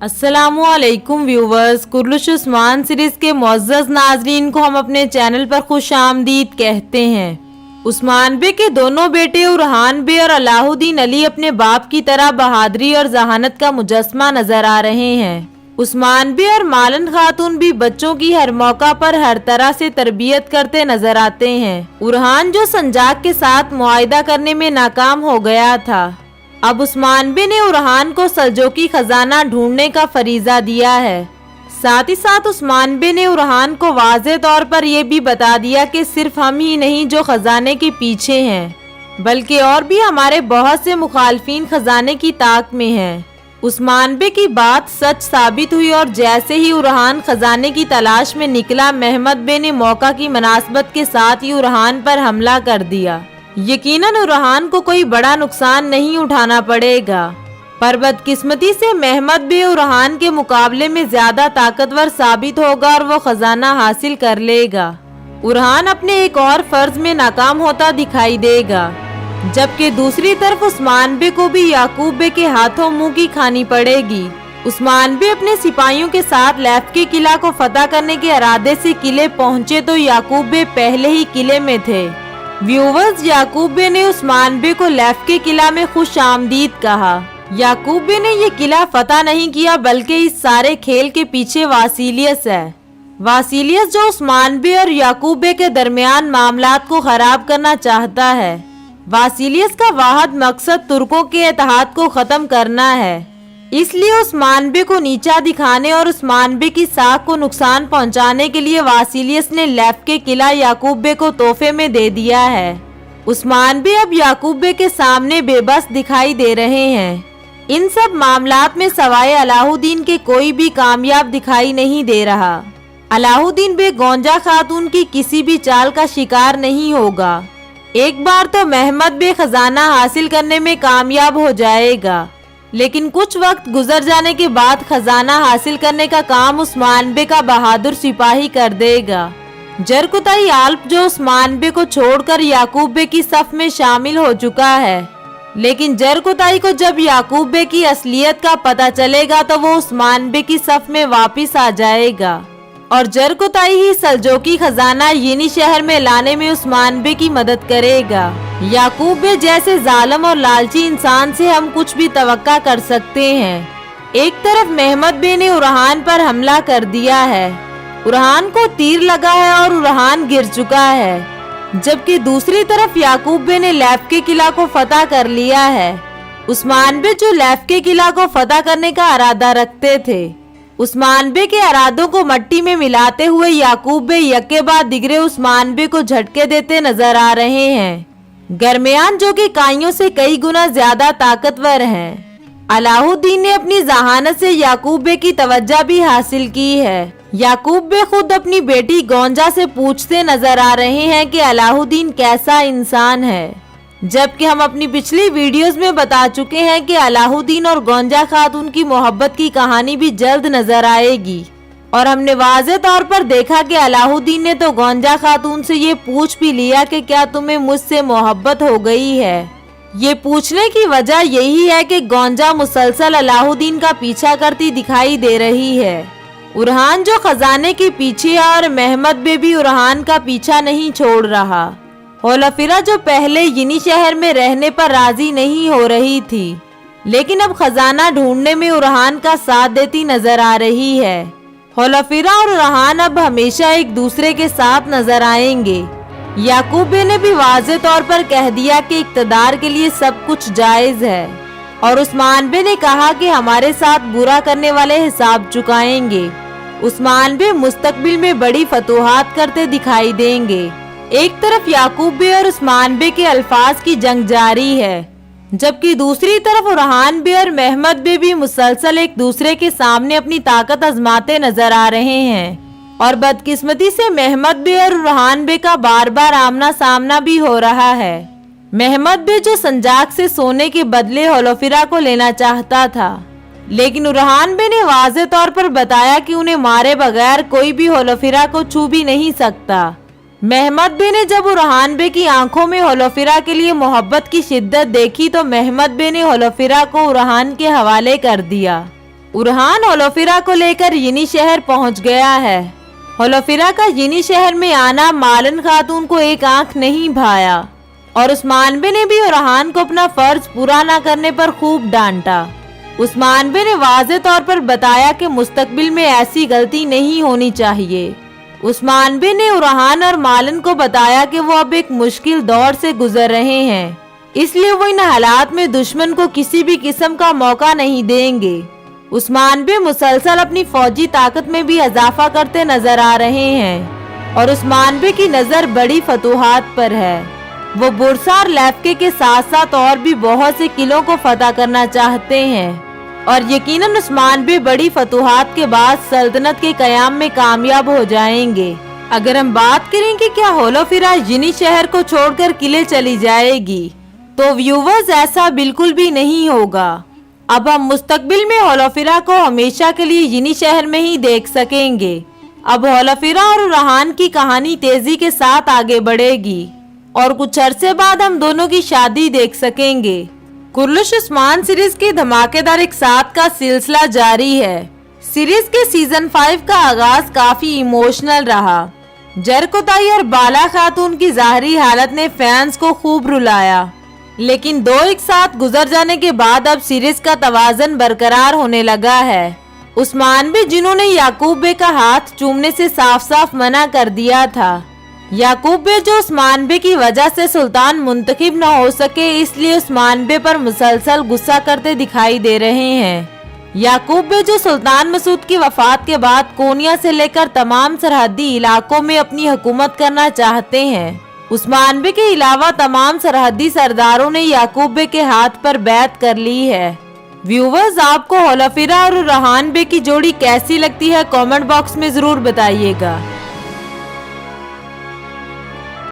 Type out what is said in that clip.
अस्सलामु अलैकुम viewers, कुर्लुश Usman series के मुअज़्ज़ज़ नाज़रीन को हम अपने चैनल पर खुश आमदीद कहते हैं। उस्मान बे के दोनों बेटे उरहान बे और अलाउद्दीन अली अपने बाप की तरह बहादुरी और जहानत का मुजस्समा नजर आ रहे हैं। उस्मान बे और मालन खातून भी बच्चों की हर मौका पर हर तरह से तरबियत करते नजर आते हैं। उरहान जो संजाक के साथ मुआहिदा करने में नाकाम हो गया था, अब उस्मान बे ने उरहान को सल्जोकी खजाना ढूंढने का फरीजा दिया है। साथ ही साथ उस्मान बे ने उरहान को वाज़े तौर पर यह भी बता दिया कि सिर्फ हम ही नहीं जो खजाने के पीछे हैं, बल्कि और भी हमारे बहुत से मुखालफीन खजाने की ताक में हैं। उस्मान बे की बात सच साबित हुई और जैसे ही उरहान खजाने की तलाश में निकला, महमद बे ने मौका की मुनासबत के साथ ही उरहान पर हमला कर दिया। यकीनन उरहान को कोई बड़ा नुकसान नहीं उठाना पड़ेगा, पर बदकिस्मती से महमद बे उरहान के मुकाबले में ज्यादा ताकतवर साबित होगा और वो खजाना हासिल कर लेगा। उरहान अपने एक और फर्ज में नाकाम होता दिखाई देगा, जबकि दूसरी तरफ उस्मान बे को भी याकूब बे के हाथों मुंह की खानी पड़ेगी। उस्मान बे अपने सिपाहियों के साथ लैफ्के किला को फतह करने के इरादे से किले पहुंचे तो याकूब बे पहले ही किले में थे। व्यूवर्स, याकूब बे ने उस्मान बे को लैफ्के किला में खुश आमदीद कहा। याकूब बे ने ये किला फतह नहीं किया, बल्कि इस सारे खेल के पीछे वासिलियस है। वासिलियस जो उस्मान बे और याकूब बे के दरमियान मामलात को खराब करना चाहता है। वासिलियस का वाहिद मकसद तुर्कों के इत्तेहाद को खत्म करना है, इसलिए उस्मान बे को नीचा दिखाने और उस्मान बे की साख को नुकसान पहुंचाने के लिए वासिलियस ने लैफ्के किला याकूब बे को तोहफे में दे दिया है। उस्मान बे अब याकूब बे के सामने बेबस दिखाई दे रहे हैं। इन सब मामलात में सवाए अलाउद्दीन के कोई भी कामयाब दिखाई नहीं दे रहा। अलाउद्दीन बे गोंजा खातून की किसी भी चाल का शिकार नहीं होगा। एक बार तो महमद बे खजाना हासिल करने में कामयाब हो जाएगा, लेकिन कुछ वक्त गुजर जाने के बाद खजाना हासिल करने का काम उस्मान बे का बहादुर सिपाही कर देगा। जरकुताई आल्प जो उस्मान बे को छोड़कर याकूब बे की सफ में शामिल हो चुका है, लेकिन जरकुताई को जब याकूब बे की असलियत का पता चलेगा तो वो उस्मान बे की सफ में वापिस आ जाएगा और जरकुताई ही सल्जोकी खजाना यिनी शहर में लाने में उस्मान बे की मदद करेगा। याकूब बे जैसे जालिम और लालची इंसान से हम कुछ भी तवक्का कर सकते हैं। एक तरफ महमद बे ने उरहान पर हमला कर दिया है, उरहान को तीर लगा है और उरहान गिर चुका है, जबकि दूसरी तरफ याकूब बे ने लैफ्के किला को फतह कर लिया है। उस्मान बे जो लैफ्के किला को फतह करने का इरादा रखते थे, उस्मान बे के इरादों को मट्टी में मिलाते हुए याकूब बे यके बाद दिगरे उस्मान बे को झटके देते नजर आ रहे हैं। गरमियान जो कि काइयों से कई गुना ज्यादा ताकतवर हैं। अलाउद्दीन ने अपनी जहानत से याकूब बे की तवज्जो भी हासिल की है। याकूब बे खुद अपनी बेटी गोंजा से पूछते नजर आ रहे हैं कि अलाउद्दीन कैसा इंसान है, जबकि हम अपनी पिछली वीडियोस में बता चुके हैं कि अलाउद्दीन और गोंजा खातून की मोहब्बत की कहानी भी जल्द नजर आएगी। और हमने वाज़े तौर पर देखा कि अलाउद्दीन ने तो गोंजा खातून से ये पूछ भी लिया कि क्या तुम्हें मुझसे मोहब्बत हो गई है। ये पूछने की वजह यही है कि गोंजा मुसलसल अलाउद्दीन का पीछा करती दिखाई दे रही है। उरहान जो खजाने के पीछे है और महमद बे भी उरहान का पीछा नहीं छोड़ रहा। होलफिरा जो पहले यिनी शहर में रहने पर राजी नहीं हो रही थी, लेकिन अब खजाना ढूंढने में उरहान का साथ देती नजर आ रही है। होलफिरा और उरहान अब हमेशा एक दूसरे के साथ नजर आएंगे। याकूब बे ने भी वाज़े तौर पर कह दिया कि इक्तदार के लिए सब कुछ जायज है, और उस्मान बे ने कहा कि हमारे साथ बुरा करने वाले हिसाब चुकाएंगे। उस्मान बे मुस्तकबिल में बड़ी फतूहात करते दिखाई देंगे। एक तरफ याकूब बे और उस्मान बे के अल्फाज की जंग जारी है, जबकि दूसरी तरफ उरहान बे और महमद बे भी मुसलसल एक दूसरे के सामने अपनी ताकत आजमाते नजर आ रहे हैं। और बदकिस्मती से महमद बे और उरहान बे का बार बार आमना सामना भी हो रहा है। महमद बे जो संजाक से सोने के बदले होलोफिरा को लेना चाहता था, लेकिन उरहान बे ने वाज़े तौर पर बताया कि उन्हें मारे बगैर कोई भी होलोफिरा को छू भी नहीं सकता। महमद बे ने जब उरहान बे की आंखों में होलोफिरा के लिए मोहब्बत की शिद्दत देखी तो महमद बे ने होलोफिरा को उरहान के हवाले कर दिया। उरहान होलोफिरा को लेकर यिनी शहर पहुंच गया है। होलोफिरा का यिनी शहर में आना मालन खातून को एक आंख नहीं भाया और उस्मान बे ने भी उरहान को अपना फर्ज पूरा न करने पर खूब डांटा। उस्मान बे ने वाज़े तौर पर बताया कि मुस्तकबिल में ऐसी गलती नहीं होनी चाहिए। उस्मान बे ने उरहान और मालन को बताया कि वो अब एक मुश्किल दौर से गुजर रहे हैं, इसलिए वो इन हालात में दुश्मन को किसी भी किस्म का मौका नहीं देंगे। उस्मान बे मुसलसल अपनी फौजी ताकत में भी इजाफा करते नजर आ रहे हैं और उस्मान बे की नजर बड़ी फतूहात पर है। वो बुरसा और लैफ्के के साथ साथ और भी बहुत से किलों को फतह करना चाहते हैं और यकीनन उस्मान बे बड़ी फतूहात के बाद सल्तनत के कयाम में कामयाब हो जाएंगे। अगर हम बात करें कि क्या होलोफिरा यिनी शहर को छोड़कर किले चली जाएगी, तो व्यूवर्स ऐसा बिल्कुल भी नहीं होगा। अब हम मुस्तकबिल में होलोफिरा को हमेशा के लिए यिनी शहर में ही देख सकेंगे। अब होलोफिरा और उरहान की कहानी तेजी के साथ आगे बढ़ेगी और कुछ अरसे बाद हम दोनों की शादी देख सकेंगे। कुर्लुश उस्मान सीरीज की धमाकेदार एक साथ का सिलसिला जारी है। सीरीज के सीजन 5 का आगाज काफी इमोशनल रहा। जरकोताई और बाला खातून की ज़ाहरी हालत ने फैंस को खूब रुलाया, लेकिन दो एक साथ गुजर जाने के बाद अब सीरीज का तवाज़न बरकरार होने लगा है। उस्मान बे जिन्होंने याकूब बे का हाथ चूमने से साफ साफ मना कर दिया था। याकूब बे जो उस्मान बे की वजह से सुल्तान मुंतखब न हो सके, इसलिए उस्मान बे पर मुसलसल गुस्सा करते दिखाई दे रहे हैं। याकूब बे जो सुल्तान मसूद की वफात के बाद कोनिया से लेकर तमाम सरहदी इलाकों में अपनी हुकूमत करना चाहते हैं। उस्मान बे के अलावा तमाम सरहदी सरदारों ने याकूब बे के हाथ पर बैत कर ली है। व्यूवर्स, आपको होलोफिरा और उरहान बे की जोड़ी कैसी लगती है कमेंट बॉक्स में जरूर बताइएगा।